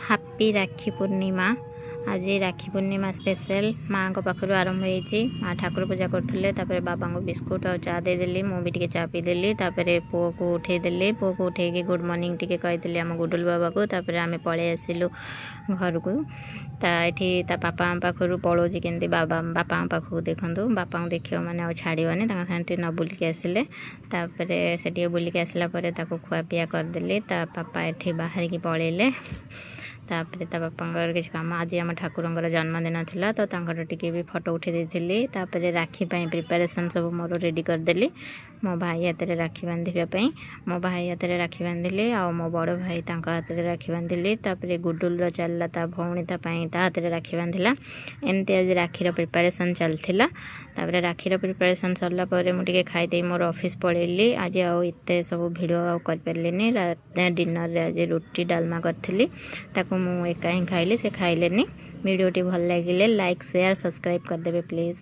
Happy राखी पूर्णिमा। आज राखी पूर्णिमा special माँ को पाखु आरंभ होती। माँ ठाकुर पूजा करते बाबा को बिस्कुट और चा देदेली। मुझे टे चा पीदेली। पुओ को उठेदेली। पुओ को उठे गुड मॉर्निंग टे कही आम गुडुल बाबा को। आम पलि आसिलु घर को। ये बापा पाखु पलाऊँ केमती बाबा पाखु देखूँ। बापा को देख मैंने छाड़बनी साथे न बुलिक आसिले। से बुलिक आसला खुआपिया करदेली। पापा ये बाहर की पलैले। तापर ता बापा किसी कम आज आम ठाकुर जन्मदिन था तो टे भी फोटो उठे देती। राखी प्रिपेरेसन सब मोर रेडी करदेली। मो भाई हाथ में राखी बांधापी मो भाई हाथ में राखी बांधिली। आ मो बड़ भाई हाथ में राखी बांधिली। गुडुल चलला ता भौणी हाथ में राखी बांधिला। एमती आज राखीर प्रिपेरेसन चलता। राखीर प्रिपेरेसन सरला मुझे खाईदे मोर ऑफिस पलैली। आज आते सब भिड कर डिनर आज रुटी डालमा करी मु एका ही खाइली। से खाइलेनी। वीडियोटी भल लगे लाइक शेयर सब्सक्राइब करदेवे प्लीज।